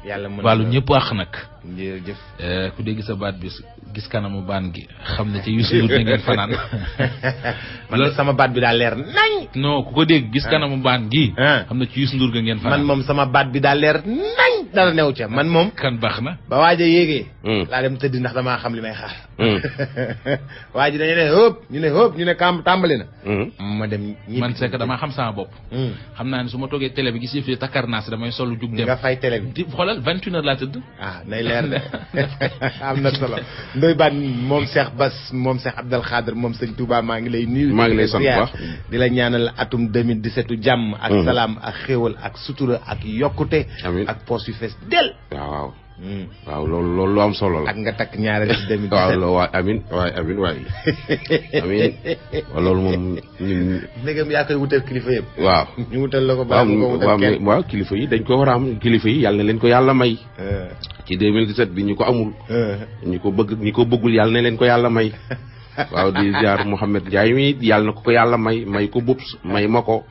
yàlla mën wàllu ñëpp wax nag. jërëjëf. ku dégg sa baat bi gis kanamu baan gi xam ne ci Youssou Ndour ngeen fanaan. man sama baat bi daal leer nañ. non ku ko dégg gis kanamu baan gi. xam ne ci Youssou Ndour ngeen fanaan. man moom sama baat bi daal leer nañ. dara new ca man moom. kan baax na. ba waaj a yéegee. laa dem tëdd ndax damaa xam li may xaar. waa ji dañu ne hop ñu ne kam tàmbali na. ma dem man c'est que damaa xam sama bopp. xam naa ne su ma toogee télé bi gis yëf yi takkar naa si damay solu jug dem. nga fay télé bi. xoolal 21h laa tëdd. nay leer de am na solo Ndoye Bane moom Cheikh Bass moom Cheikh Abdel Khadr moom sëñ Touba maa ngi lay nuyu. maa ngi lay sant bu baax di la ñaanal atum 2017 jàmm. ak salaam ak xéewal ak sutura ak yokkute. amiin ak poche yu fees del. waaw. waaw loolu lu am solo la. ak nga takk ñaareel ci 2017. waaw waay amiin waay amiin loolu moom ñun. ndegam yaa koy wutal kilifa yëpp. waaw ñu wutal la ko baax ko wutal kenn waaw kilifa yi dañ ko war a am kilifa yi yàlla na leen ko yàlla may. ci 2017 bi ñu ko amul. ñi ko bëggul yàlla na leen ko yàlla may. waaw di jaar Mouhamed Ndiaye mi yàlla na ko yàlla may ko bubs may ma ko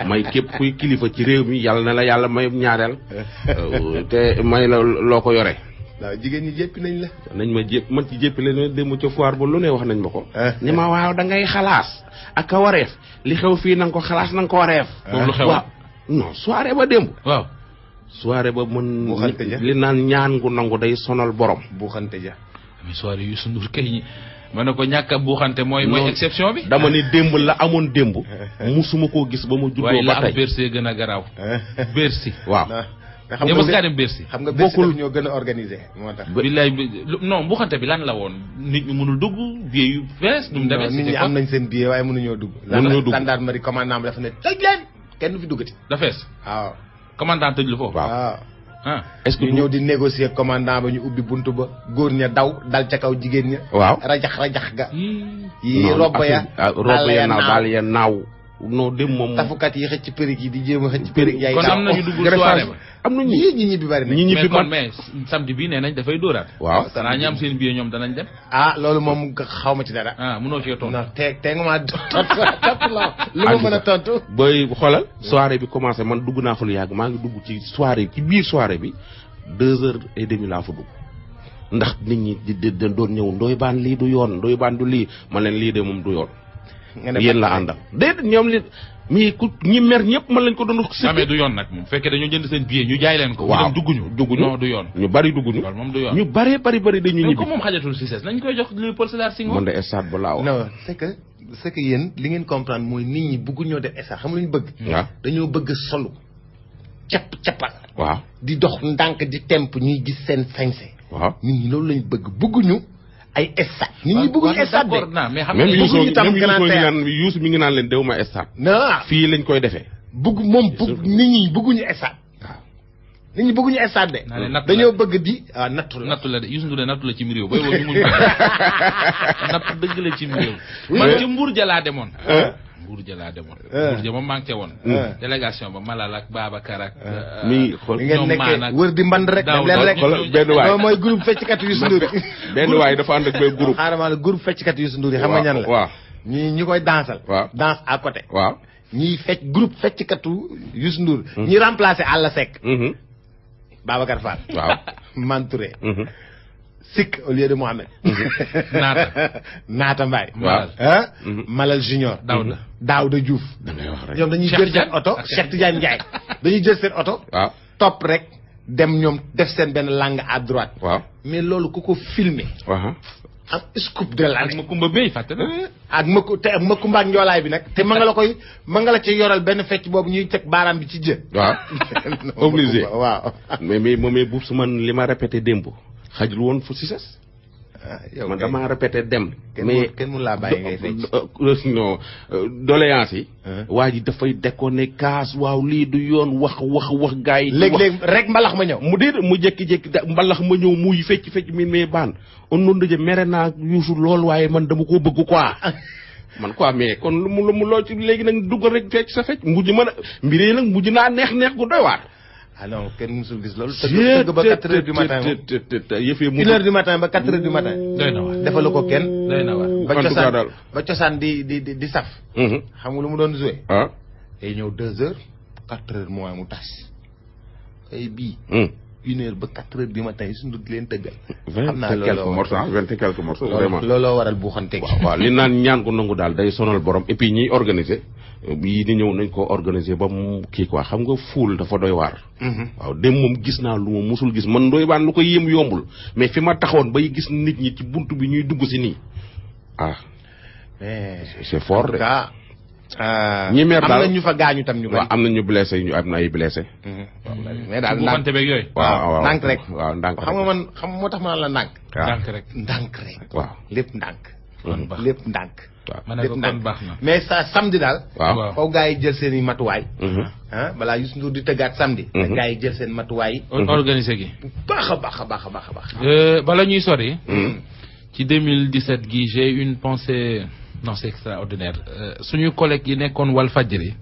may képp kuy kilifa ci réew mi yàlla na la yàlla may ñaareel te may la loo ko yore. waaw jigéen ñi jéppi nañ la. nañ ma man ci jéppi leen démb ca foire ba lu ne wax nañ ma ko. ni ma waaw da ngay xalaas ak a wareef li xew fii na nga ko xalaas na nga ko wareef. lu xew waaw non soirée ba démb. waaw soirée ba mën li naan ñaan gu nangu day sonal borom. buuxante ja. mais soirée Youssou Ndour kay ma ne ko ñàkk a buuxante mooy exception bi. dama ne démb la amoon démb. musuma koo gis ba ma juddoo ba tey. waaye la am Bercy gën a garaaw. Bercy. waaw. xam nga kaa dem Bercy. xam nga Bercy daf ñoo gën a organisé moo tax. billaay non buuxante bi lan la woon nit ñi mënul dugg billet yu fees. du mu demee nit ñi am nañ seen billet waaye mënuñoo dugg. gendarmerie commandant bi dafa ne tëj leen kenn du fi duggati. da fees. waaw. commandant tëj lu foofu. waaw. est-ce que ñu ñëw di négocier commandant ba ñu ubbi buntu ba góor ña daw dal ca kaw jigéen ña. waaw rajax ga. yi robb ya daal ya naaw. non dem moom tafukat yi xëcc périg yi di jéem a xëcc périg yaay. kon am nañu dugg soirée ba. am na ñi ñibbi bari na. ñi ñibbi man mais samedi bii nee nañ dafay dóoraat. waaw xanaa ñi am seen billet ñoom danañ dem. loolu moom xaw ma ci dara. mënoo cee tontu. non te nga ma tontu la lu ma mën a tontu. booy xoolal soirée bi commencé man dugg naa fa lu yàgg maa ngi dugg ci soirée ci biir soirée bi 2h30 laa fa dugg ndax nit ñi di doon ñëw Ndoye Bane lii du yoon Ndoye Bane du lii man leen lii de moom du yoon. yéen la àndal déedéet ñoom li mais ku ñi mer ñëpp man lañ ko doon. amee du yoon nag moom fekkee dañoo jënd seen billet ñu jaay leen ko. waaw dugguñu non du yoon. ñu bari dugguñu. loolu moom du yoon ñu bari dañu ñibbi. ko moom xajatul si ses nañ koy jox Léopold Sédar Senghor. man de stade ba laa wax. non c'est que yéen li ngeen comprendre mooy nit ñi bëgguñoo def stade xam nga lu ñu bëgg. waaw dañoo bëgg solu cappal. waaw di dox ndànk di temp ñuy gis seen sañse. waaw nit ñi loolu lañ bëgguñu ay stade. nit ñi bëgguñu stade de. mais xam même nga Youssou mi ngi naan leen dewuma stade. non fii lañ koy defee. nit ñi bëgguñu stade. waaw nit ñi bëgguñu stade de. dañoo bëgg di nattu la de Youssou Ndour de nattu la ci réew booy woo ñu muñ nattu dëgg la ci réew. man ci Mbour ja laa demoon. Mbour ja moom maa ngi ca woon. délégation ba Malal ak Babacar ak. xool ngeen nekkee wër di mband rek. dem leen rek benn waay mooy groupe fecckat Youssou Ndour yi. benn waay dafa ànd ak benn groupe. xaaral ma la groupe fecckat Youssou Ndour yi xam nga ñan la. waaw ñi koy dansal. waaw danse à côté. waaw ñiy fecc groupe fecckatu Youssou Ndour. ñi remplacé Alla Seck. Babacar Fall. waaw Mantouré. Sikk au lieu de Mohamed. Naata Mbaye. waaw Malal Junior. Daouda Diouf. da ngay wax rek ñoom dañuy jël seen oto Cheikh Tidiane Ndiaye. dañuy jël seen oto. waaw topp rek dem ñoom def seen benn langue à droite. waaw mais loolu ku ko filmé. am scoop de la. ak Makumba Bey fàtte na. ak Makumba ak Njoolaay bi nag. te ma nga la ci yoral benn fecc boobu ñuy teg baaraam bi ci jë. waaw obligé waaw. mais bu su man li ma répété démb. xajul woon fu si ses. yow man damaa répété dem. mais kenn mënu laa bàyyi ngay fecc. non doléance yi. waa ji dafay déconné kaas waaw lii du yoon wax gars yi. léeg-léeg rek mbalax ma ñëw. mu déedéet mu jékki-jékki mbalax ma ñëw muy fecc mi mais baan on noonu daje mere naa Youssou lool waaye man dama koo bëgg quoi. man quoi mais kon lu mu loo ci léegi nag duggal rek fecc sa fecc mujj mën a mbiree nag mujj naa neex gu doy waar. non kenn musul gis loolu. tëgg ba 4h du matin yëfee mu 1h du matin ba 4h du matin. doy na waar defalu ko kenn. doy na waar ba cosaan di saf. xam nga lu mu doon joué. day ñëw 2h 4h moins mu tas. ay bii. 1h ba 4h du matin Youssou Ndour di leen tëggal. xam naa looloo 20 et quelques morceaux vraiment looloo waral buuxante gi. waaw li naan ñaan ko nangu daal day sonal borom et puis ñiy organiser yii di ñëw nañ ko organiser ba mu kii quoi xam nga fuul dafa doy waar. waaw dem moom gis naa lu ma musul gis man Ndoye Bane lu ko yéem yombul mais fi ma taxawoon bay gis nit ñi ci buntu bi ñuy dugg si nii c'est fort de. ñi mer daal am na ñu fa gaañu tam ñu bari. waaw am na ñu blessé ñu am na ay blessé. mais daal ndànk beeg yooyu. waaw ndànk rek. waaw ndànk rek xam nga man xam moo tax ma la ndànk. ndànk rek. waaw lépp ndànk. lépp ndànk. ma ne ko kon baax na. mais sa samedi daal. waaw faw gaa yi jël seen i matuwaay. balaa Youssou Ndour di tëggaat samedi. gaa yi jël seen matuwaay. organisé gi. baax a baax a baax a baax a baax. bala ñuy sori. ci 2017 gi j'ai une pensée. non c'est extraordinaire suñu collègue yi nekkoon Walfadjri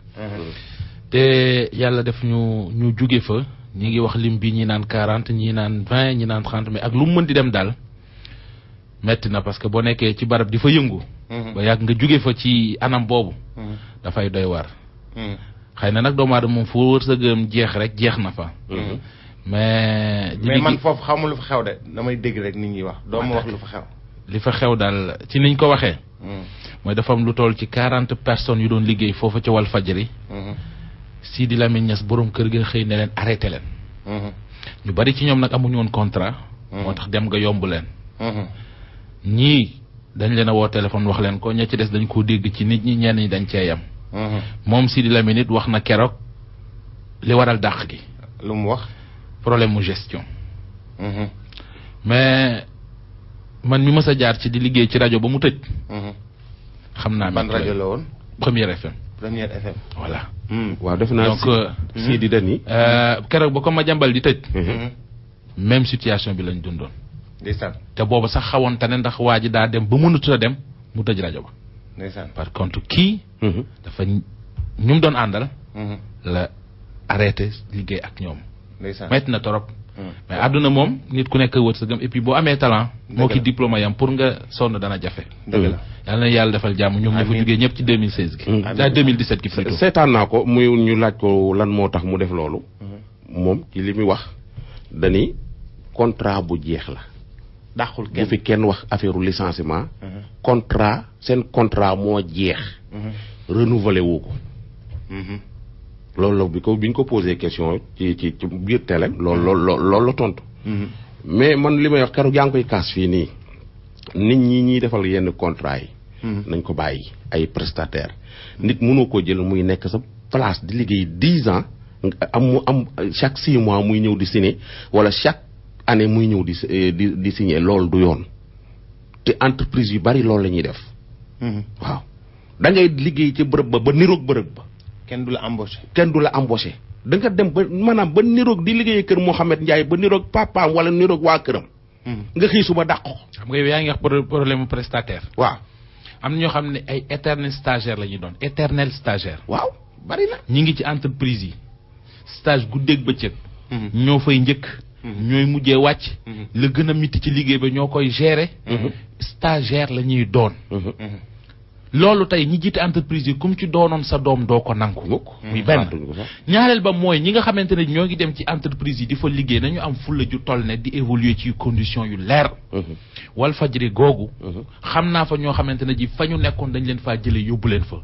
te yàlla def ñu jóge fa ñi ngi wax lim bi ñi naan 40 ñi naan 20 ñi naan 30 mais ak lu mu mën di dem daal metti na parce que boo nekkee ci barab di fa yëngu ba yàgg nga jóge fa ci anam boobu dafay doy waar xëy na nag doomu aadama moom fu wërsëgam jeex rek jeex na fa mais man foofu xamul lu fa xew de damay dégg rek nit ñi wax doo ma wax lu fa xew li fa xew daal ci niñ ko waxee mooy dafa am lu toll ci 40 personnes yu doon liggéey foofu ca Walfadjri Sidi Lamine Niass borom kër ga xëy ne leen arrêté leen ñu bari ci ñoom nag amuñu woon contrat moo tax dem nga yomb leen ñii dañ leen a woo téléphone wax leen ko ña ci des dañ koo dégg ci nit ñi ñenn ñi dañ cee yam moom Sidi Lamine it wax na keroog li waral dàq gi lu mu wax problème mu gestion mais man mi mës a jaar ci di liggéey ci rajo ba mu tëj xam naa ban rajo la woon Première FM voilà waaw def naa donc Sidi Dani keroog ba ko ma jàmbal di tëj même situation bi lañ dundoon ndeysaan te boobu sax xawoon te ne ndax waa ji daa dem ba mënut a dem mu tëj rajo ba ndeysaan par contre kii dafa ñu doon àndal la arrêté liggéey ak ñoom ndeysaan metti na torop mais àdduna moom nit ku nekk wërsëgam et puis boo amee talent moo ki diplôme yam pour nga sonn dana jafe dëgg la yàlla na yàlla defal jàmm ñoom ña fa jógee ñëpp ci 2016 gi 2017 gi plutôt seetaan naa ko muy ñu laaj ko lan moo tax mu def loolu moom ci li muy wax dani contrat bu jeex la dàqul bu fi kenn wax affaire licenciement contrat seen contrat moo jeex renouvelé wu ko loolu la biñ ko posé question ci biir télé loolu la tontu mais man li may wax keroog yaa ngi koy kaas fii nii nit ñi defal yenn contrat yi nañ ko bàyyi ay prestataire nit mënoo ko jël muy nekk sa place di liggéey 10 ans am chaque 6 mois muy ñëw di signer wala chaque année muy ñëw di signer loolu du yoon te entreprise yu bari loolu la ñuy def waaw da ngay liggéey ci bërëb ba niroog bërëb ba kenn du la embauché da nga dem ba maanaam ba niroog di liggéeyee kër Mouhamed Ndiaye ba niroog papaam wala niroog waa këram nga xëy suba dàq ko xam nga yow yaa ngi wax problème prestataire waaw am na ñoo xam ne ay éternel stagiaire la ñuy doon éternel stagiaire waaw bari na ñi ngi ci entreprise yi stage guddeeg bëccëg ñoo fay njëkk ñooy mujjee wàcc la gën a mitti ci liggéey ba ñoo koy gérer stagiaire la ñuy doon loolu tey ñi jiite entreprise yi comme ci doonoon sa doom doo ko nangu muy benn ñaareel ba mooy ñi nga xamante ne ñoo ngi dem ci entreprise yi di fa liggéey nañu am fulla ju toll ne di évoluer ci conditions yu leer Walfadjri googu xam naa fa ñoo xamante ne ji fa ñu nekkoon dañ leen faa jëlee yóbbu leen fa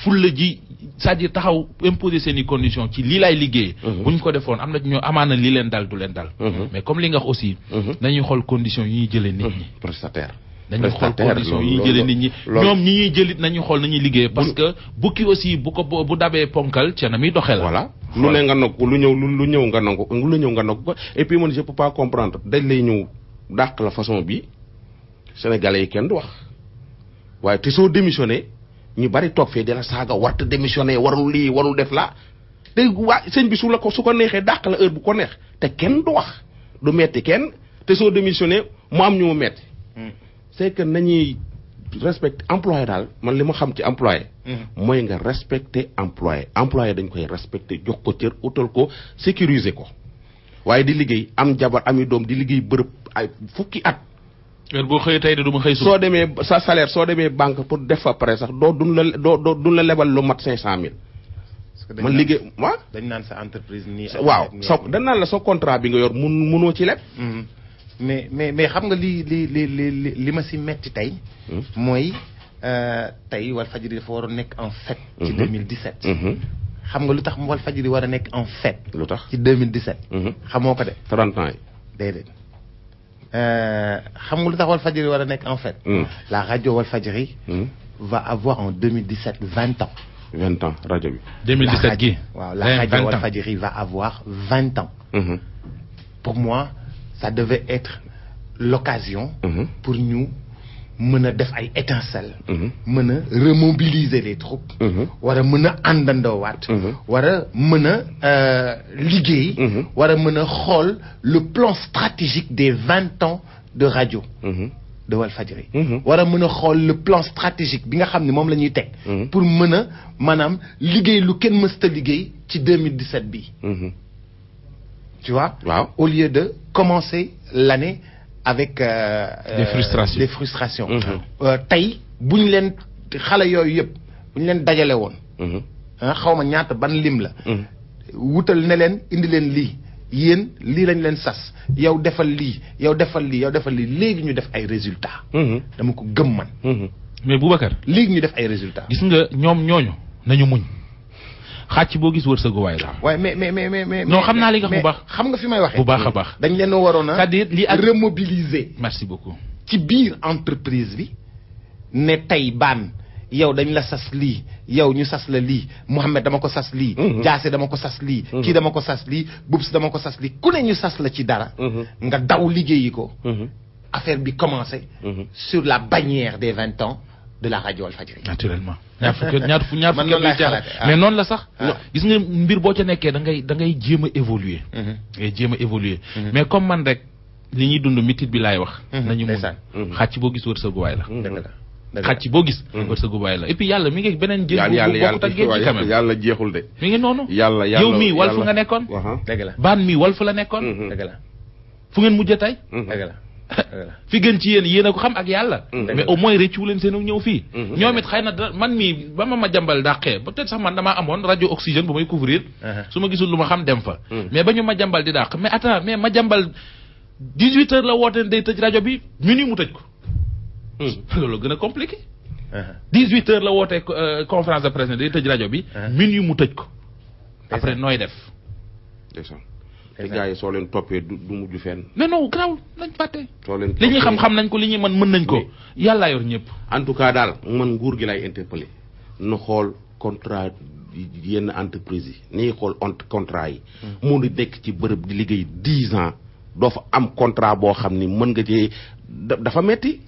fulla ji c'est-à-dire taxaw imposer seen i conditions ci lii laay liggéey buñ ko defoon am na ñoo amaana li leen dal du leen dal mais comme li nga wax aussi nañuy xool conditions yi ñuy jëlee nit ñi prestataire dañuy xool condition yi ñuy jëlee nit ñi ñoom ñi ñuy jëlit nañu xool nañuy liggéey parce que bukki aussi bu dabee ponkal ca na muy doxee la voilà lu ne nga nangu lu ñëw nga nangu ko et puis man je peux pas comprendre dañ lay ñëw dàq la façon bi sénégalais yi kenn du wax waaye te soo démissionné ñu bari toog fee di la saaga warta démissionné warul lii warul def la te waa sëñ bi su ko neexee dàq la heure bu ko neex te kenn du wax du metti kenn te soo démissionné mu am ñu mu metti c'est que nañuy respecté employé daal man li ma xam ci employé mooy nga respecté employé dañ koy respecté jox ko cër utal ko sécuriser ko waaye di liggéey am jabar ami doom di liggéey bërëb ay fukki at heure boo xëyee tey de du ma xëy soo demee sa salaire soo demee banque pour def fa pare sax duñ la lebal lu mat 500 000 man liggéey waaw. dañ naan sa entreprise nii. waaw dañ naan la sa contrat bi nga yor mënoo ci leb. mais xam nga li ma si metti tey. mooy tey Walfadjri dafa waroon nekk en fête. ci 2017. xam nga lu tax Walfadjri war a nekk en fête. lu tax ci 2017. xamoo ko de. 30 ans yi. déedéet xam nga lu tax Walfadjri war a nekk en fête. la radio Walfadjri va avoir en 2017 20 ans. 20 ans rajo bi. 2017 gi. waaw la radio Walfadjri va avoir 20 ans. pour moi ça devait être l'occasion pour ñu mën a def ay étincelles. mën a remobiliser les troupes. war a mën a àndandoowaat. war a mën a liggéey. war a mën a xool le plan stratégique des 20 ans de radio. de Walfadjri. war a mën a xool le plan stratégique bi nga xam ne moom la ñuy teg. pour mën a maanaam liggéey lu kenn mësta liggéey ci 2017 bii. tu vois. waaw au lieu de commencer l'année avec des frustrations. tey bu ñu leen xale yooyu yëpp bu ñu leen dajale woon. xaw ma ñaata ban lim la. wutal ne leen indi leen lii yéen lii lañ leen sas yow defal lii yow defal lii yow defal lii léegi ñu def ay résultats. dama ko gëm man. mais Boubacar. léegi ñu def ay résultats. gis nga ñoom ñooñu nañu muñ xàcc boo gis wërsëgu waay la. waaye mais non xam naa li nga xam bu baax. xam nga fi may waxee. bu baax a baax. dañ leen a waroon a. c'est-à-dire li ak remobiliser. merci beaucoup. ci biir entreprise bi ne tey baan yow dañ la sas lii yow ñu sas la lii Mouhamed dama ko sas lii. Diassé dama ko sas lii. kii dama ko sas lii Boubs dama ko sas lii ku ne ñu sas la ci dara. nga daw liggéeyi ko. affaire bi commencé. sur la bannière des 20 ans de la radio Walfadjri. naturellement ñaar fukki mais noonu la sax. gis nga mbir boo ca nekkee da ngay jéem a évoluer. ngay jéem a évoluer. mais comme man rek li ñuy dund mitit bi laay wax. nañu mun xàcc boo gis wërsëgu waay la. dëgg la xàcc boo gis. wërsëgu waay la et puis yàlla mi ngi beneen. jéem bu bokkut ak géej gi quand même yàlla jeexul de. mi ngi noonu. yàlla yow mii Walf nga nekkoon. dëgg la baan mii Walf la nekkoon. dëgg la fu ngeen mujjee tey. dëgg la. fi gën ci yéen a ko xam ak yàlla. mais au moins réccu leen seen ñëw fii. ñoom it xëy na man mii ba ma jàmbal dàqee peut-être sax man damaa amoon rajo oxygène bu may couvrir. su ma gisul lu ma xam dem fa. mais ba ñu ma jàmbal di dàq mais attends mais ma jàmbal 18h la woote day tëj rajo bi minuit mu tëj ko. loolu gën a compliqué. 18h la wootee conférence de presse day tëj rajo bi. minuit mu tëj ko. après nooy def. te gars yi soo leen toppee du mujj fenn. mais non garaawul nañ fàtte. soo leen li ñuy xam nañ ko li ñuy mën nañ ko. yàllaa yor ñëpp. en tout cas daal man nguur gi lay interpellé nu xool contrat yenn entreprise yi ni xool contrat yi. mu ngi nekk ci bërëb di liggéey 10 ans doo fa am contrat boo xam ni mën nga ci dafa metti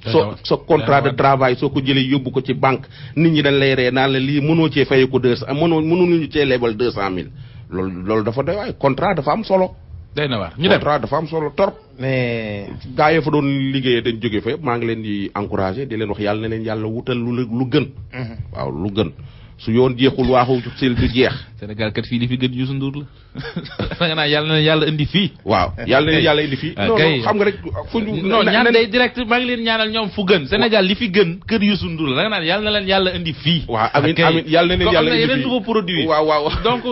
sa contrat de travail soo ko jëlee yóbbu ko ci banque nit ñi dañ lay ree naan la lii mënoo cee fay ko 200 mënuñu cee lebal 200 000 loolu dafa doy waaye contrat dafa am solo. day na waar ñu dem contrat dafa am solo torop. mais gaa yi fa doon liggéeyee dañ jóge fa yëpp maa ngi leen di encouragé di leen wax yàlla na leen yàlla wutal lu gën. waaw lu gën su yoon jeexul waaxu sil du jeex. Sénégal kat fii li fi gën Youssou Ndour la. da nga naan yàlla na yàlla indi fii. waaw yàlla na yàlla indi fii. non xam nga rek fu ñu. non ñaan day direct maa ngi leen ñaanal ñoom fu gën. Sénégal li fi gën kër Youssou Ndour la da nga naan yàlla na leen yàlla indi fii. waaw amiin amiin yàlla na leen yàlla indi fii yeneen nouveau produit. waaw donc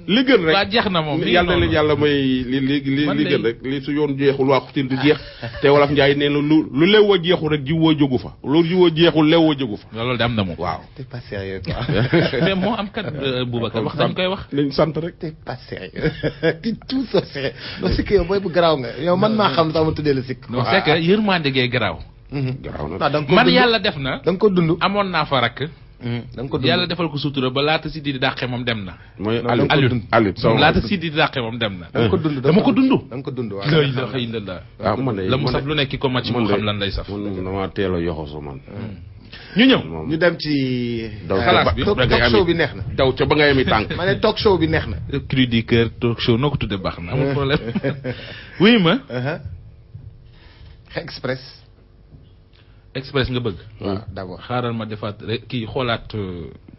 li gën rek waa jeex na moom. yàlla na leen yàlla may li gën rek li su yoon jeexul waaxu sil du jeex. te wolof Njaay nee na lu lewoo jeexul rek jiwoo jógu fa loolu jiwoo jeexul lewoo jógu fa. loolu de am na moom. waaw t'es pas sérieux quoi. mais moo am kat Boubacar wax dañ koy wax. nañ sant rek. t'es pas sérieux. t'es tout sauf sérieux. non c'est que yow booy bu garaaw nga yow man maa xam sax ma tuddee la sikk. non c'est que yërmande gee garaaw. garaaw na man yàlla def na. da nga ko dund. amoon naa fa rakk. da nga ko dund yàlla defal ko sutura ba laata si di dàqe moom dem na. mooy Aliou laata si di dàqe moom dem na. da nga ko dund dama ko dund. da nga ko dund waaw. la ilaha illallah. man de la mu saf lu nekk ko màcc moo xam lan lay saf. man dama teel a yoxosu man. ñu ñëw ñu dem ci. xalaas bi talk show bi neex na. daw ca ba ngay ami tànk. ma ne talk show bi neex na. cri du cœur talk show noo ko tuddee baax na amul problème. oui ma. Express nga bëgg. waaw d'abord xaaral ma defaat rek kii xoolaat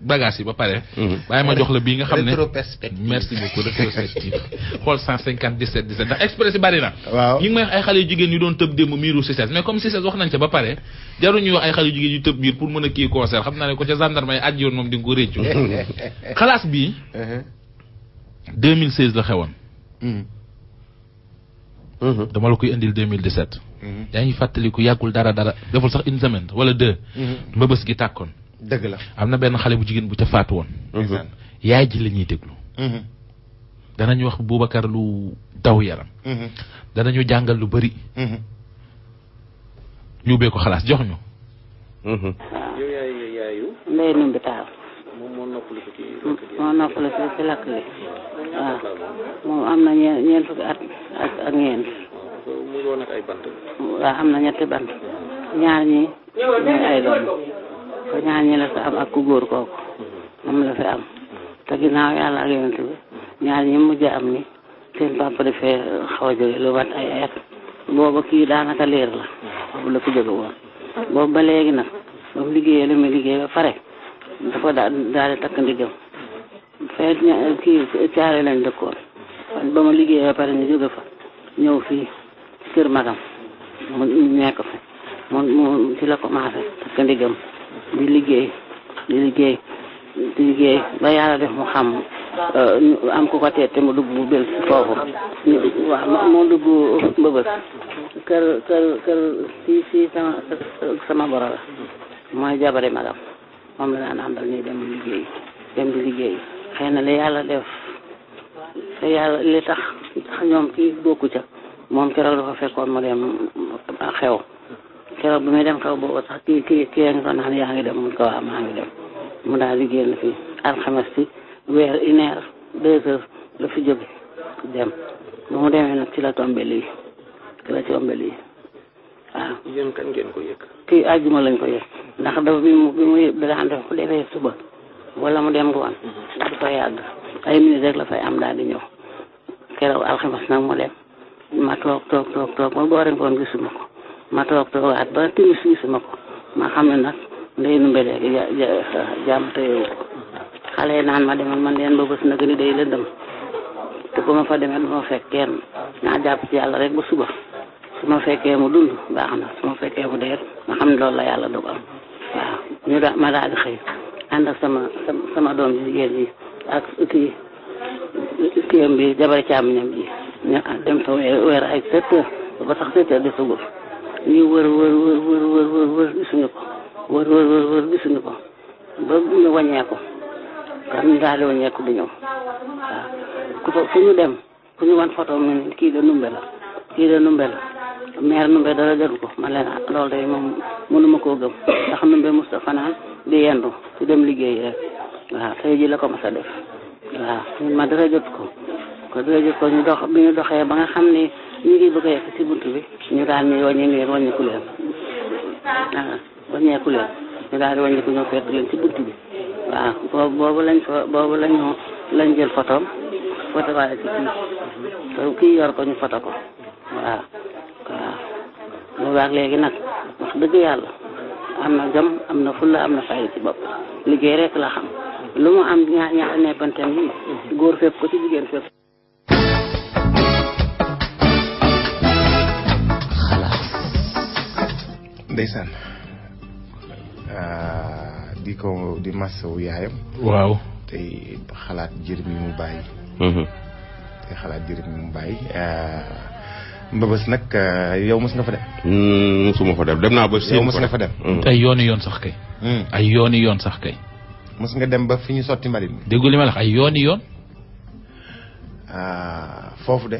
bagage yi ba pare. waaye ma jox la bii nga xam ne rétrospective. merci beaucoup rétrospective xool 157 17 ndax express yi bari na. waaw ñi ngi may wax ay xale yu jigéen yu doon tëb démb miiru Cissesse mais comme Cissesse wax nañ ca ba pare jaruñuy wax ay xale yu jigéen yu tëb miir pour mën a kii concert xam naa ne ko ca gendarme yi àjji yoon moom di nga ko réccu. xalaas bii 2016 la xewoon. dama la koy indil 2017. yaa ngi fàttaliku yàggul dara deful sax une semaine wala 2. mbëbës gi tàkkoon. dëgg la am na benn xale bu jigéen bu ca faatu woon. yaay ji la ñuy déglu. danañu wax Boubacar lu daw yaram. danañu jàngal lu bari. ñu ubbee ko xalaas jox ñu. yow yaayu. Ndeye Numbi Tall. moom moo noppalu ko ci. moo noppalu ci lakk li waaw moom am na ñeent fukki at ak ñeent. mu ngi woon ak ay bant. waaw am na ñetti bant. ñaar ñi ñooy ay doom te ñaar ñi la fi am ak ku góor kooku moom la fi am te ginnaaw yàlla ak yonent bi ñaar ñi mujj am ni seen papa dafee xaw a jóge lu mat ay at booba kii daanaka leer la boobu la fi jóge woon boobu ba léegi nag ba mu liggéeyee lu muy liggéey ba pare dafa daal di takk ndigam fee kii caare lañ dëkkoon ba ma liggéeyee ba pare ñu jóge fa ñëw fii ci kër magam mu nekk fa mu ci la commencé takk ndigam di liggéey ba yàlla def mu xam am ku ko teete mu dugg bu bel ci foofu waaw mu dugg mbëbës kër si sama boro la mooy jabari magam moom la daan àndal ñuy dem di liggéey xëy na li yàlla def te yàlla li tax ñoom kii bokku ca moom keroog dafa fekkoon mu dem xew keroog bi muy dem xew boobu sax kii nga ko naan yaa ngi dem mun ko waa maa ngi dem mu daal di génn fii alxames ci weer 1h 2h la fi jóge dem ba mu demee nag ci la tombé lii waaw. yéen kañ ngeen ko yëg. kii àjjuma lañ ko yëg ndax dafa bi mu daan def bu defee suba wala mu dem ngoon du fa yàgg ay minutes rek la fay am daal di ñëw keroog alxames nag mu dem ma toog ma boori ngoon gisuma ko ma toogaat ba timis gisuma ko ma xam ne nag Ndeye Numbi léegi jàmm teyewu ko xale yi naan ma demal man leen ba bés nag ni day lëndëm te bu ma fa demee du ma fekk kenn naa jàpp ci yàlla rek ba suba su ma fekkee mu dund baax na su ma fekkee mu dee ma xam ne loolu la yàlla dogal waaw ma daal di xëy ànd ak sama doom ji jigéen ji ak kiyam bi jabar càmmiñam ji ñu dem fa weer ay 7 heures ba sax 7 heures di sugul ñu wër gisuñu ko wër gisuñu ko ba ñu wàññeeku kon ñu daal di wàññeeku di ñëw waaw fu ñu dem fu ñu wan photo mu ne kii de Numbi la maire Numbi dara jaru ko man leen loolu day moom mënuma koo gëm ndax Numbi musta fanaan di yendu ci dem liggéey rek waaw tey ji la ko mas a def waaw ma dara jot ko ñu dox bi ñu doxee ba nga xam ne ñu ngi bëgg a yegg ci buntu bi ñu daal ñu wàññeeku leen ñu daal di wàññeeku ñëw fekk leen ci buntu bi waaw boobu lañ jël photo waaye ci kii yor ko ñu photo ko waaw loolu ak léegi nag wax dëgg yàlla am na jom am na fulla am na fayda ci bopp liggéey rek la xam lu mu am ñaar neppantem yi góor fépp ko ci jigéen fépp. ndeysaan di masawu yaayam. waaw. tey xalaat jërëm yi mu bàyyi. Mbëbës nag yow mos nga fa dem. mosuma fa dem dem naa ba. yow mos nga fa dem. ay yooni yoon sax kay. ay yooni yoon sax kay. mos nga dem ba fi ñu sotti mbalit mi. déggu li ma la wax ay yooni yoon. foofu de.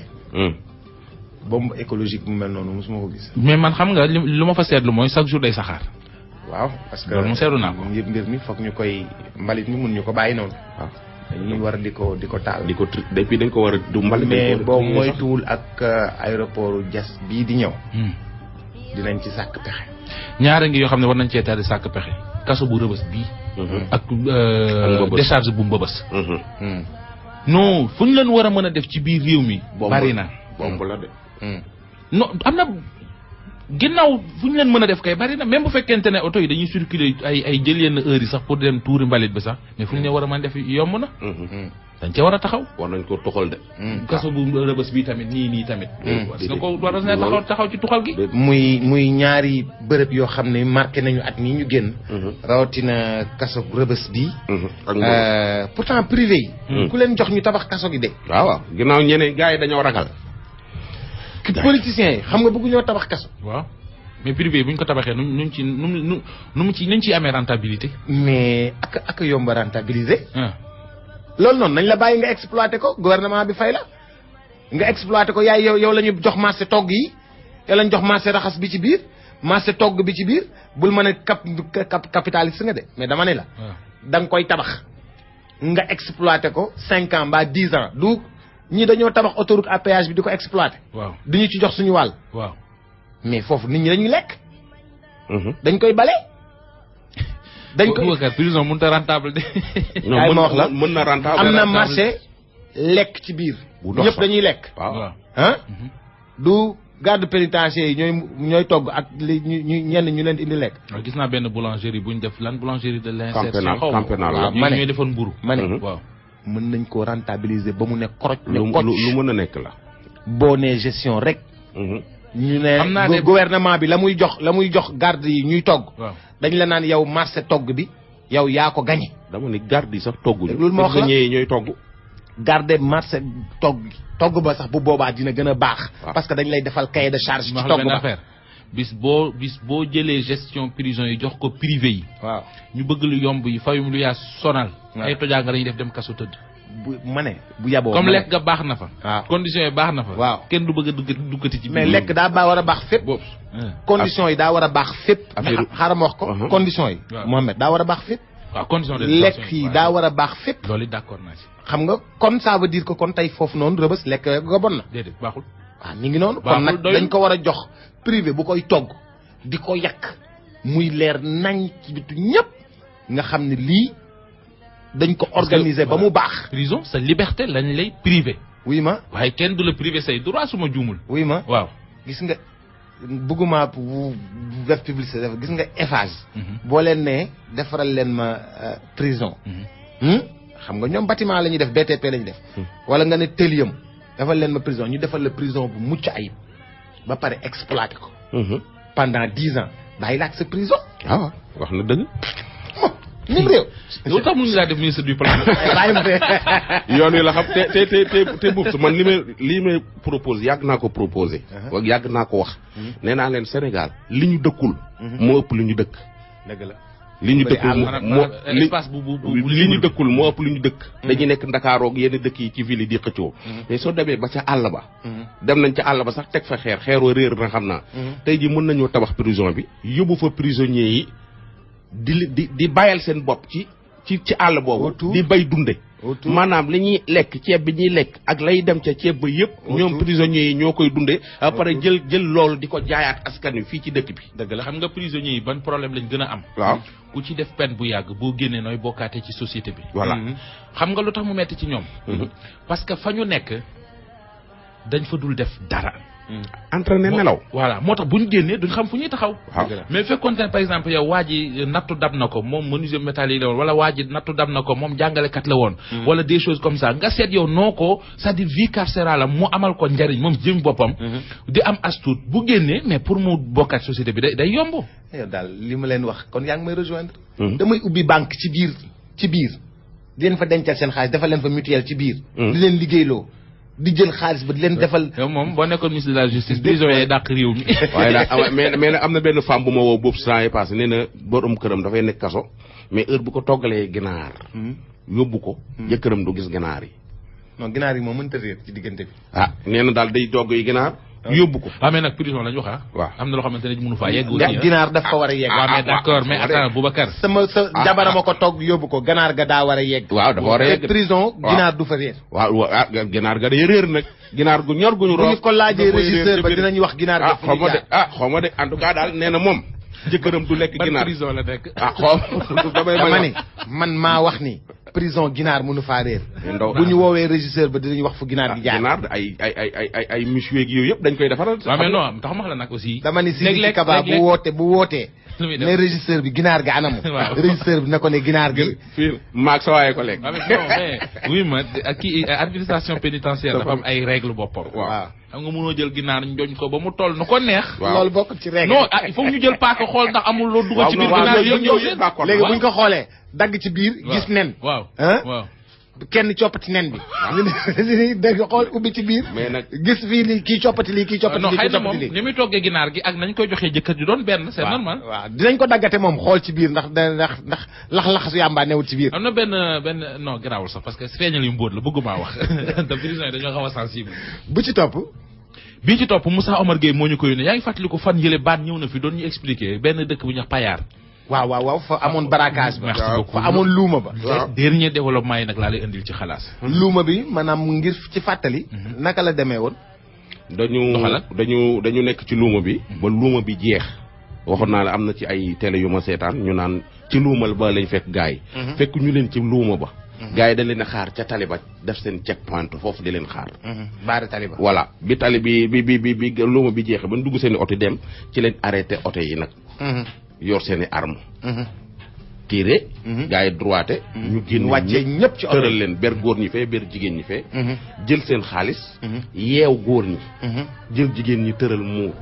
bombe écologique bu mel noonu mosuma ko gis. mais man xam nga lu ma fa seetlu mooy chaque jour day saxaar. waaw parce que loolu mu seetlu naa ko. mbir mi foog ñu koy mbalit mi mun ñu ko bàyyi noonu. waaw dañuy war di ko taal. di ko depuis dañ ko war a du mbalit. mais boo moytuwul ak aéroport Diass bii di ñëw. dinañ ci sàkk pexe. ñaara ngi yoo xam ne war nañ cee taal di sàkk pexe. kaso bu Rëbës bii. ak décharge bu Mbëbës. non fu ñu leen war a mën a def ci biir réew mi. bari na bomb la de. non am na ginnaaw fu ñu leen mën a def kay bari na même bu fekkente ne oto yi dañuy circuler ay jël yenn heures yi sax pour dem tuuri mbalit bi sax mais fu ñu leen war a mën def yomb na dañ ca war a taxaw war nañ ko tuxal de kaso bu Rebeuss bi tamit nii tamit parce que ko war na taxaw ci tuxal gi muy ñaari bërëb yoo xam ne marqué nañu at nii ñu génn rawatina kaso Rebeuss bi pourtant privé yi ku leen jox ñu tabax kaso gi de waaw ginnaaw ñeneen gars yi dañoo ragal politiciens yi xam nga bëggu ñoo tabax kaso waaw mais privé bu ñu ko tabaxee nuñ ciy amee rentabilité mais ak yomba rentabiliser loolu noonu nañ la bàyyi nga exploité ko gouvernement bi fay la nga exploité ko yaay yow la ñu jox marché togg yi yow la ñu jox marché raxas bi ci biir marché togg bi ci biir bul mën a capitaliste nga de mais dama ne la da nga koy tabax nga exploité ko 5 ans mbaa 10 ans du ñi dañoo tabax autoroute à péage bi di ko exploité waaw duñu ci jox suñu wàll waaw mais foofu nit ñi dañuy lekk dañ koy bale dañ ko prison mënut a rentable de. ay ma wax la mën na rentable am na marché lekk ci biir. ñëpp dañuy lekk. waaw ah. du garde pénitentiaire yi ñooy togg ak li ñenn ñu leen di indi lekk. waaw gis naa benn boulangerie bu ñu def lan boulangerie de l'insertion. camp pénal waaw ma ne ñooy defoon mburu. ma ne waaw. mën nañ ko rentabiliser ba mu ne koroj. lu mën a nekk la. boo nee gestion rek. ñu ne gouvernement bi la muy jox garde yi ñuy togg. waaw dañ la naan yow marché togg bi yow yaa ko gagné. dama ni garde yi sax togguñu. loolu moo wax la ñooy togg. garde marché togg ba sax bu boobaa dina gën a baax. parce que dañ lay defal cahier de charge. ci togg ba affaire bis boo jëlee gestion prison yi jox ko privé yi. waaw ñu bëgg lu yomb yi fayum lu yaa sonal. ay tojaa nga dañuy def dem kaso tëdd. bu yaboo comme lekk nga baax na fa. waaw conditions yi baax na fa. waaw kenn du bëgg a duggati ci. mais lekk daa war a baax fépp. conditions yi daa war a baax fépp. xaaral ma wax ko. conditions yi. Mohamed daa war a baax fépp. waaw conditions de lekk yi daa war a baax fépp. loolu d'accord naa ci. xam nga kon ça veut dire que kon tey foofu noonu Rebeuss lekk nga bon na. déedéet baaxul. waaw mi ngi noonu. kon nag dañ ko war a jox privé bu koy togg di ko yàq muy leer nañ ci bitu ñëpp nga xam ne lii. dañ ko organiser ba mu baax. prison sa liberté lañ lay privé. oui ma waaye kenn du la privé say droit suma juumul. oui ma waaw gis nga bëgguma def publicité gis nga Eiffage. boo leen nee defaral leen ma prison. xam nga ñoom bâtiment la ñuy def BTP la ñuy def. wala nga ne Télium defal leen ma prison ñu defal la prison bu mucc ayib ba pare exploité ko. pendant 10 ans bàyyi la ak sa prison. waaw wax na dëgg. nim réew yow tax mu ngi laa def ministre du plan. yoon wi la xam te buub man li may propose yàgg naa ko proposé. yàgg naa ko wax. nee naa leen Sénégal li ñu dëkkul. moo ëpp li ñu dëkk. dëgg la li ñu dëkkul espace li ñu dëkkul moo ëpp li ñu dëkk. dañuy nekk Ndakaaroog yenn dëkk yi ci ville yi di xëccoo. mais soo demee ba ca àll ba. dem nañ ca àll ba sax teg fa xeeroo réer na xam naa. tey jii mën nañoo tabax prison bi yóbbu fa prisonniers yi. di bàyyal seen bopp ci àll boobu. di bay dunde maanaam li ñuy lekk ceeb bi ñuy lekk ak lay dem ca ceeb ba yëpp. ñoom prisonniers yi ñoo koy dunde ba pare jël loolu di ko jaayaat askan wi fii ci dëkk bi. dëgg la xam nga prisonniers yi ban problème lañ gën a am. waaw ku ci def peine bu yàgg boo génnee nooy bokkaate ci société bi. voilà xam nga lu tax mu metti ci ñoom. parce que fa ñu nekk dañ fa dul def dara. entraîné nelaw. voilà moo tax bu ñu génnee duñ xam fu ñuy taxaw. mais fekkoon ne par exemple yow waa ji nattu dab na ko moom menuisier métallique la woon wala waa ji nattu dab na ko moom jàngalekat la woon. wala des choses comme ça nga seet yow noo ko c'est-à-dire vie carcérale am mu amal ko njariñ moom jëm boppam. di am astuut bu génnee mais pour mu bokkaat société bi day yomb. yow daal li ma leen wax kon yaa ngi may rejoindre. damay ubbi banque ci biir di leen fa dencal seen xaalis defal leen fa mutuelle ci biir. di leen liggéeyloo. di jël xaalis ba di leen defal. yow moom boo nekkoon ministre de la justice prison yi dàq réew mi. waaye daal mais am na benn femme bu ma woo boobu saa yi passé nee na borom këram dafay nekk kaso mais heure bu ko toggalee ginaar. yóbbu ko. jëkkëram du gis ginaar yi. non ginaar yi moom mënta réer ci diggante bi. nee na daal day togg yi ginaar. yóbbu ko. waaw mais nag prison lañ wax waaw am na loo xamante ne mënu faa yegg. ginaar daf fa war a yegg. waaw mais d'accord mais attends Boubacar. sa jabara ma ko togg yóbbu ko ganaar ga daa war a yegg. waaw dafa war a yegg prison ginaar du fa réer. waaw ginaar ga day réer nag. ginaar gu ñor gu ñu bu ñu ko laajee régisseur ba dinañ wax ginaar ga. xaw ma de en tout cas daal nee na moom. jëkkëram du lekk ginaar prison la nekk. ah xool dama ni man maa wax ni prison ginaar mënu faa réer. bu ñu woowee régisseur ba dinañ wax fu ginaar gi jaar. ginaar ay monsieur gi yooyu yëpp dañ koy defaral. waaw mais non tax ma wax la nag aussi. dama ni Sidiki Kaba bu wootee. ne régisseur bi ginaar ga anamu. waaw régisseur bi na ko ne ginaar gi. fii maag sa waaye ko lekk. waaw mais oui ma kii administration pénitentiaire dafa am ay règles boppam. waaw xam nga mënoo jël ginaar njoñ ko ba mu toll nu ko neex. loolu bokk ci règle. non il faut ñu jël paaka xool ndax amul loo dugal ci biir ginaar yëpp ñëw seen. léegi buñ ko xoolee dagg ci biir. gis nen. waaw waaw. kenn coppati nen bi. dégg xool ubbi ci biir. mais nag gis fii nii kii coppati lii kii coppati lii. non xëy na moom ni muy toggee ginaar gi ak nañ koy joxee jëkkër ji doon benn. c'est normal. waaw dinañ ko daggate moom xool ci biir ndax lax-lax su yàmbaa newul ci biir. am na benn non garaawul sax parce que feeñal yu mbóot la bëgguma wax te prison yi dañoo xaw a sensible. bu ci topp. bii ci topp Moussa Omar Gueye moo ñu ko yónnee yaa ngi fàttaliku fan yële baat ñëw na fi doon ñu expliquer benn dëkk bu ñuy wax Payar. waaw fa amoon barrage ba. merci beaucoup fa amoon luuma ba. dernier développement yi nag laa lay indil ci xalaas. luuma bi maanaam ngir ci fàttali. naka la demee woon. dañu nekk ci luuma bi. ba luuma bi jeex. waxoon naa la am na ci ay télé yu ma seetaan ñu naan ci luumal ba lañ fekk gars yi. fekk ñu leen ci luuma ba. gars yi dañ leen a xaar ca tali ba def seen check point foofu di leen xaar. baari tali ba. voilà bi tali bi luuma bi jeexee ba ñu dugg seen i oto dem ci leen arrêté oto yi nag. yor seen i arme tiré. gars yi droité. ñu génn wàccee ñëpp ci oto tëral leen ber góor ñi fee ber jigéen ñi fee. jël seen xaalis. yeew góor ñi. jël jigéen ñi tëral muur.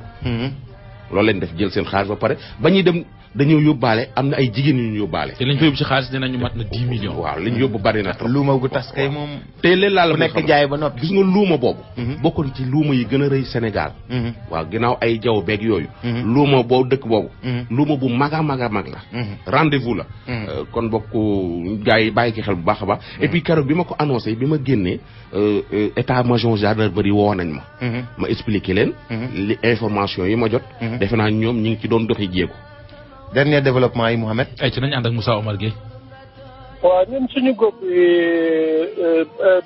loolu leen def jël seen xaalis ba pare ba ñuy dem dañoo yóbbaale am na ay jigéen yu ñu yóbbaale. te lañ fa yóbbu ci xaalis dinañu mat na 10 millions. waaw li ñu yóbbu bari na trop. luuma gu tas kay moom. te leen laa la nekk jaay ba noppi. gis nga luuma boobu. bokkoon ci luuma yi gën a rëy Sénégal. waaw ginnaaw ay jaww beeg yooyu. luuma boobu dëkk boobu. luuma bu mag a mag la. rendez-vous la. kon bokk gars yi bàyyi ki xel bu baax a baax. et puis keroog bi ma ko annoncé bi ma génnee état major gendarmerie woo nañ ma. ma expliqué leen. li information yi ma jot. defe naa ñoom ñi ngi ci doon doxi jéego. dernier développement yi Mouhamed. ay ci nañ ànd ak Moussa Omar Gueye. waaw ñun suñu gox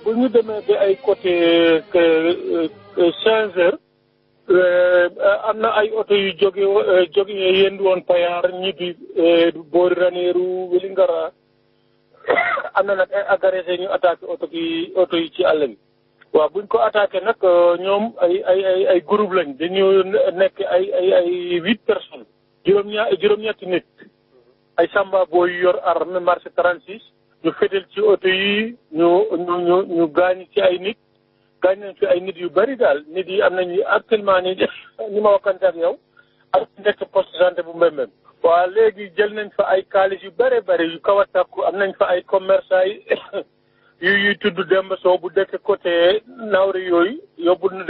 bu ñu demee ba ay côté 15 heures am na ay oto yu jóge yéen woon Payar ñibbi boori Ranérou Vélingara am na nag ay agressé ñu attaqué oto yi ci àll bi. waaw buñ ko attaqué nag ñoom ay groupe lañ dañu nekk ay 8 personnes. juróom-ñetti nit ay samba booy yor arme marché 36 ñu féetal ci oto yi ñu gaañ ci ay nit gaañ nañ fi ay nit yu bari daal nit yi am nañu actuellement ni ma wakkante ak yow ak nekk poste santé bu Mbembem. waaw léegi jël nañ fa ay kaalis yu bare bari yu kaw a takku am nañ fa ay commerçant yi yuy tudd Demba Sow bu dëkk côté Nawri yooyu yóbbul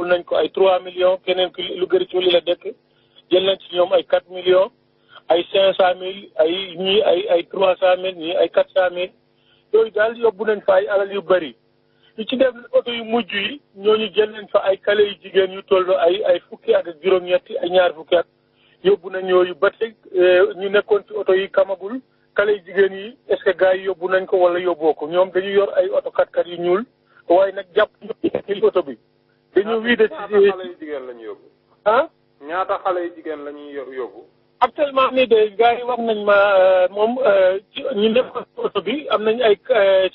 nañ ko ay 3 millions keneen ki lu gëri ci li la dëkk jël nañ ci ñoom ay 4 millions ay 500 000 ñii ay 300 000 ñii ay 400 000 yooyu daal yóbbu nañ fa ay alal yu bëri yu ci def oto yu mujj yi ñooñu jël nañ fa ay kale yu jigéen yu toll ay fukki at ak juróom-ñetti ay ñaar fukki at yóbbu nañ yooyu ba tey ñu nekkoon ci oto yi kamagul kale yu jigéen yi est-ce que gars yi yóbbu nañ ko wala yóbboo ko ñoom dañu yor ay oto 4x4 yu ñuul waaye nag jàpp ñu oto bi dañu wiide ci xale yu jigéen lañu yóbbu ñaata xale yu jigéen la ñuy yóbbu. actuellement nii de gars yi wax nañ ma moom ñu nekkoon ci oto bi am nañ ay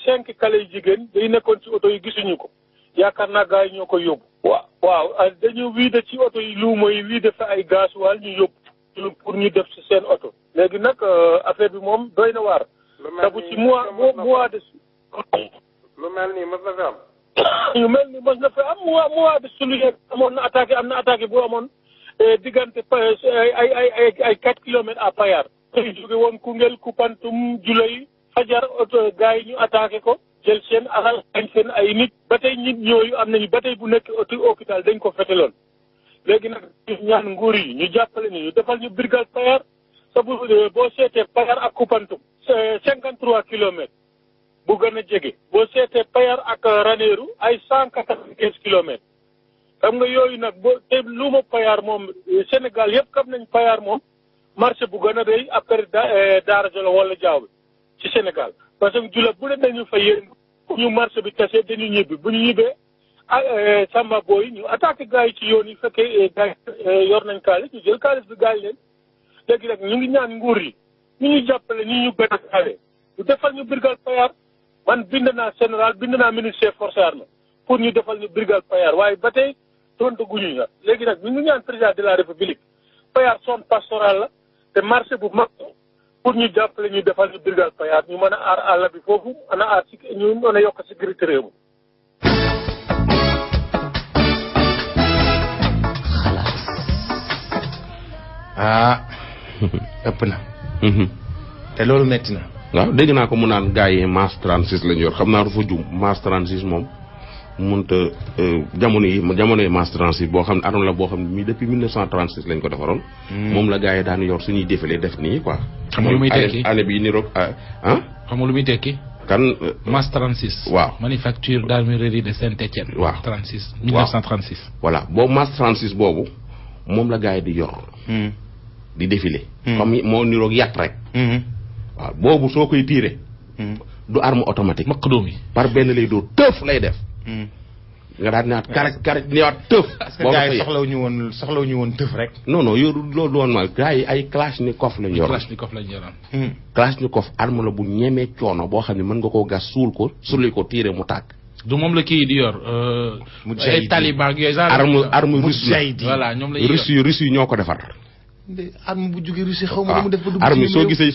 5 xale yu jigéen day nekkoon ci oto yi gisuñu ko yaakaar naa gars yi ñoo koy yóbbu. waaw dañu wiide ci oto yi luuma yi wiide fa ay gasoil ñu yóbbu pour ñu def ci seen oto. léegi nag affaire bi moom doy na waar. tabu ci mois de. lu mel nii mos na fi am. yu mel ni mos na fi am mois de juillet am na attaqué bu amoon. diggante ay 4 kilomètres à Payar. ñu jóge woon Koungheul Koupantoum Julay fajar oto gars yi ñu attaqué ko jël seen alal añ seen ay nit ba tey nit ñooyu am nañu ba tey bu nekk hôpital dañ ko feteloon léegi nag ñaan nguur yi ñu jàppale ni ñu defal ñu brigade Payar sa boo seetee Payar ak Koupantoum 53 kilomètres bu gën a jege boo seetee Payar ak Ranérou ay 195 kilomètres xam nga yooyu nag boo te luuma Payar moom Sénégal yëpp xam nañ Payar moom marché bu gën a rëy après Daara Jolof wala Diaobé ci Sénégal parce que jula bu leen dañu fa yéen ñu marché bi tase dañu ñibbi bu ñu ñibbee Samba Boy ñu attaqué gars yi ci yoon yi fekkee gars yor nañ kaalis ñu jël kaalis bi gaañ leen léegi nag ñu ngi ñaan nguur yi ñu jàppale ñu gën a xale ñu defal ñu brigade Payar man bind naa général bind naa ministre des forces armées pour ñu defal ñu brigade Payar waaye ba tey tontu guñu ña léegi nag ñu ngi ñaan président de la république Payar zone pastorale la te marché bu mag pour ñu jàppale ñu defal ñu brigade Payar ñu mën a aar àll bi foofu mën a aar ñu mën a yokk sécurité réew mi. ëpp na. te loolu metti na. waaw dégg naa ko mu naan gars yi masse 36 lañu yor xam naa dafa jum masse 36 moom mënta jamono yi masse 36 boo xam ne arme la boo xam ne mi depuis 1936 lañ ko defaroon. moom la gars yi daan yor suñuy défilé def nii quoi. xam nga lu muy tekki année bi niroog xam nga lu muy tekki. kan masse 36. waaw manufacture d'armurerie de Saint-Étienne. waaw 36 1936. voilà boobu masse 36 boobu moom la gars yi di yor. di défilé. comme moo niroog yàtt rek. waaw boobu soo koy tiire. du arme automatique. maq doom yi par benn lay dóor tëf lay def. nga daal di naat karaj ñëwaat tëf. parce que gars yi soxlawuñu woon tëf rek. non loolu doon mal gars yi ay kalachnikov lañ yor. kalachnikov lañ yoroon. kalachnikov arme la bu ñemee coono boo xam ne mën nga koo gas suul ko sulli ko tiire mu tàkk. du moom la kii di yor. ay taliban ak yooyu. arme russe la voilà ñoom la ñuy russe yi ñoo ko defar. arme bu jógee Russie xaw ma mu def ba dugg arme soo gisee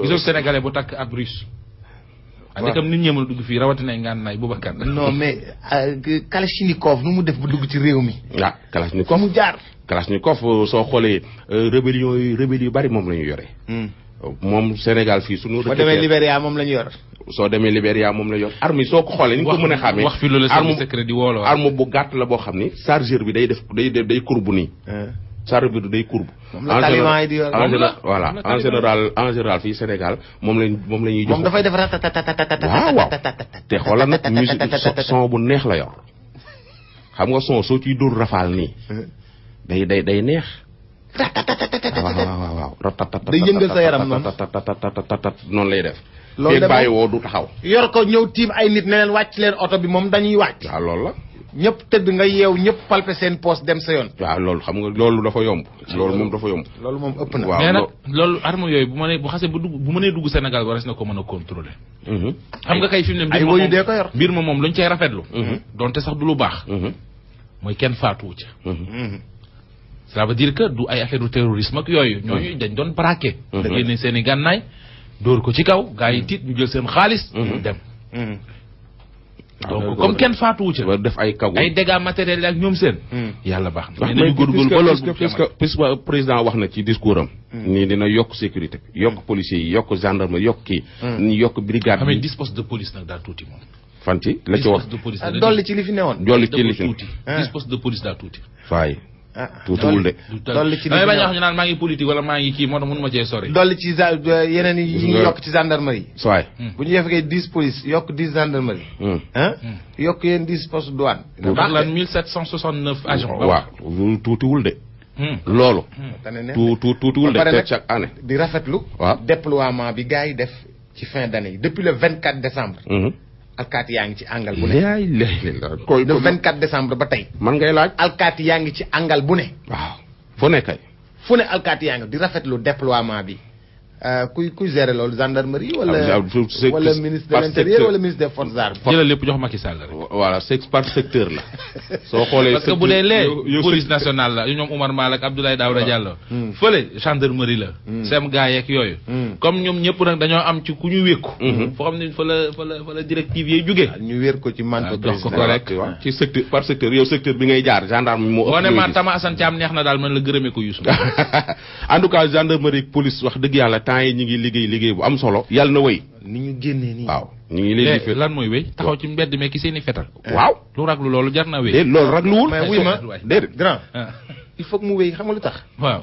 gisoo sénégalais bu takk ab russe. waaw comme nit ñi mën a dugg fii rawatina ay ngànnaay Boubacar. non mais Kalachnikov nu mu def ba dugg ci réew mi. waaw Kalachnikov mu jaar. Kalachnikov soo xoolee rébellion yu bari moom la ñu yore. moom Sénégal fii sunu. boo demee Libéria moom la ñu yor. soo demee Libéria moom la yor arme yi soo ko xoolee. ni nga ko mën a xàmmee wax fi loolu service secret di woolo arme bu gàtt la boo xam ni chargeur bi day courbe nii. chargeur bi day courbe. moom la taliban yi di yor voilà en général fii Sénégal moom la ñuy jox. moom dafay def waaw te xoolal nag musique son bu neex la yor xam nga son soo ciy dóor rafaal nii. day neex. waaw. day yëngal sa yaram noonu. noonu lay def. loolu de bàyyi woo du taxaw. yor ko ñëw tiim ay nit ne leen wàcc leen oto bi moom dañuy wàcc. waaw loolu la. ñëpp tëdd nga yeew ñëpp palpe seen poste dem sa yoon. waaw loolu xam nga loolu dafa yomb. loolu moom dafa yomb. loolu moom ëpp na. waaw mais nag loolu arme yooyu bu xasee bu mënee dugg Sénégal waras na ko mën a contrôler. xam nga kay fi mu ne. ay woyu dee ko yor mbir ma moom luñ cay rafetlu. donte sax du lu baax. mooy kenn faatuwu ca. ça veut dire que du ay affaire du terrorisme ak yooyu. ñooñu dañ doon braqué. da génne seen i gànnaay dóor ko ci kaw gars yi tiit ñu jël seen xaalis. dem. donc comme kenn faatuwu ca. war def ay kagu ay dégâts matériels ak ñoom seen. yàlla baax na. mais nañu góorgóorlu ba loolu puisque président wax na ci discours am. nii dina yokk sécurité bi yokk policiers yi yokk gendarme yokk kii. yokk brigade bi. disposte de police nag daa tuuti moom. fan ci la ci wax disposte de police dolli ci li fi newoon. dolli ci li fi tuuti. disposte de police daa tuuti. waaye. tuutiwul de. dolli ci li fi bañ a wax ñu naan maa ngi politique wala maa ngi kii moo tax mënuma cee sori. dolli ci yeneen yi ñu yokk ci gendarmerie. waay. bu ñu defee 10 police yokk 10 gendarmerie. yokk yéen 10 poste douane. ndax lan 1769 agents. waaw tuutiwul de. loolu. tuutiwul de te chaque année. di rafetlu. waaw déploiement bi gars yi def ci fin d'année yi depuis le 24 décembre. alkaati yaa ngi ci àngal bu ne. le 24 décembre ba tey. man ngay laaj. alkaati yaa ngi ci àngal bu ne. waaw fu ne kay. fu ne alkaati yaa ngi di rafetlu déploiement bi. kuy gérer loolu gendarmerie wala ministre de l'intérieur wala ministre des forces armées. jëlal lépp jox Macky Sall rek. voilà c'est par secteur la. soo xoolee parce que bu dee lee police nationale la ñoom Oumar Mal ak Abdoulaye Daouda Diallo. fële gendarmerie la. sem gaa yeeg yooyu. comme ñoom ñëpp nag dañoo am ci ku ñu wékku. foo xam ne fa la directive yi jógee. ñu wér ko ci manteau jox ko rek. ci secteur par secteur yow secteur bi ngay jaar gendarme moo. boo ne ma Tama Assane Thiam neex na daal man la gërëmee ko Youssou. en tout cas gendarmerie police wax dëgg yàlla temps yi ñu ngi liggéey bu am solo yàlla na wéy. ni ñu génnee nii. waaw ñu ngi leen di lan mooy wéy taxaw ci mbedd mi ki seen i fetal. waaw lu raglu loolu jar na wéy. déedéet loolu ragluwul. mais wuy ma déedéet grand. il faut que mu wéy xam nga lu tax. waaw.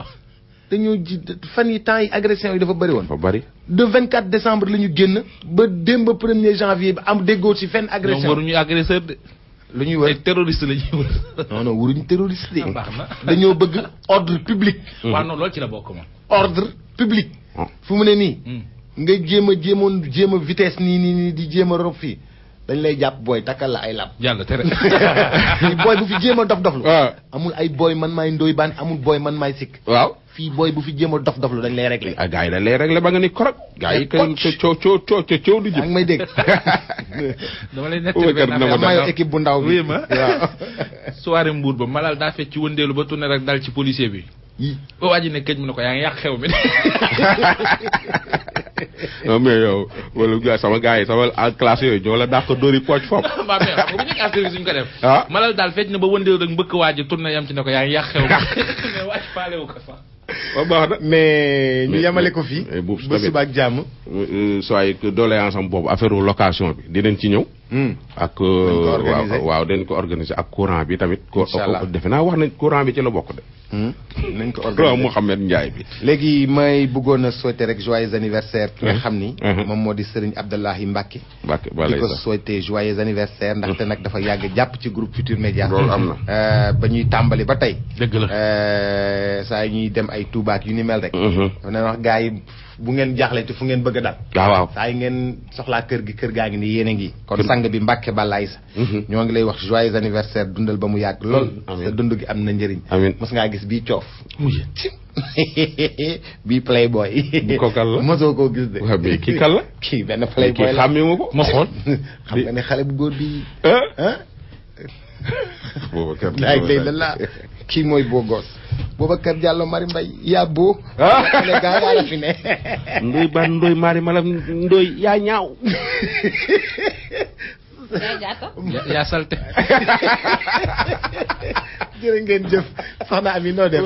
dañoo ji fan yi temps yi agression yi dafa bëri woon. dafa bëri. de 24 décembre la ñu génn ba démb 1er janvier ba am déggoo ci fenn agression. ñoom waruñu agresseur de. lu ñuy wër ay terroriste la ñuy wër. non waruñu terroriste de. baax na dañoo bëgg ordre public. waaw non loolu ci la bokk moom. ordre public. fu mu ne nii. nga jéem a vitesse nii di jéem a rob fii dañ lay jàpp booy takkal la ay lab. yàlla tere. booy bu fi jéem a dof-doflu. amul ay booy man maay ndoy baan amul booy man maay sikk. waaw fii booy bu fi jéem a dof doflu dañ lay réglé. ah gars yi dañ lay réglé ba nga ni korog. gars yi kay coow du jëm. ak may dégg. dama lay nettali benn affaire mayo équipe bu ndaw bi ma waaw. soirée Mbour ba Malal daa fecc ci wëndeelu ba tourné rek dal ci policier bi. ba waa ji ne këj mu ne ko yaa ngi yàq xew mi. non mais yow wala sama gars yi sama classe yooyu ñoo la dàq dóori pooc foofu. waaw mais xam nga bu ñu nekk service ñu ko def. ah Malal daal fecc na ba wëndeelu rek mbëkk waa ji tourné yam ci ne ko yaa ngi yàq xew mi. mais waa ji faale wu ko sax. waaw baax na mais ñu yemale ko fii. ba suba ak jàmm. soit doléance am boobu affaire location bi dinañ ci ñëw. ak waaw dañ ko organiser ak courant bi tamit. incha defe naa wax nañ courant bi ci la bokk de. nañ ko organiser Mouhamed Ndiaye bi. léegi may bëggoon a souhaiter rek joyeux anniversaire ki nga xam ni. moom moo di Serigne Abdallahi Mbacke. di ko souhaiter joyeux anniversaire ndaxte nag dafa yàgg jàpp ci groupe Futur Média. loolu am na. ba ñuy tàmbali ba tey. dëgg la. saa ñuy dem ay Touba ak yu ni mel rek. dafa ne wax gars yi bu ngeen jaaxle te fu ngeen bëgg a dal. waaw saa yi ngeen soxlaa kër gaa ngi ni yéen a ngi. kon sang bi Mbacke Balaye sa. ñoo ngi lay wax joyeux anniversaire dundal ba mu yàgg lool. sa dund gi am na njëriñ. amiin mos ngaa gis bii coof. bii playboy. bu ko kal la mosoo koo gis de. waaw mais kii kal la. kii benn playboy kii la xàmmee ma ko. ma xool. xam nga ne xale bu góor bi. Boubacar ay day la kii mooy beau gosse. Boubacar Diallo Mari Mbaye yaa boo. ne gaa yaa la fi ne. Ndoy ban Ndoy Mari Malam Ndoy yaa ñaaw. yaa salte. jërë ngeen jëf soxna Ami noo def.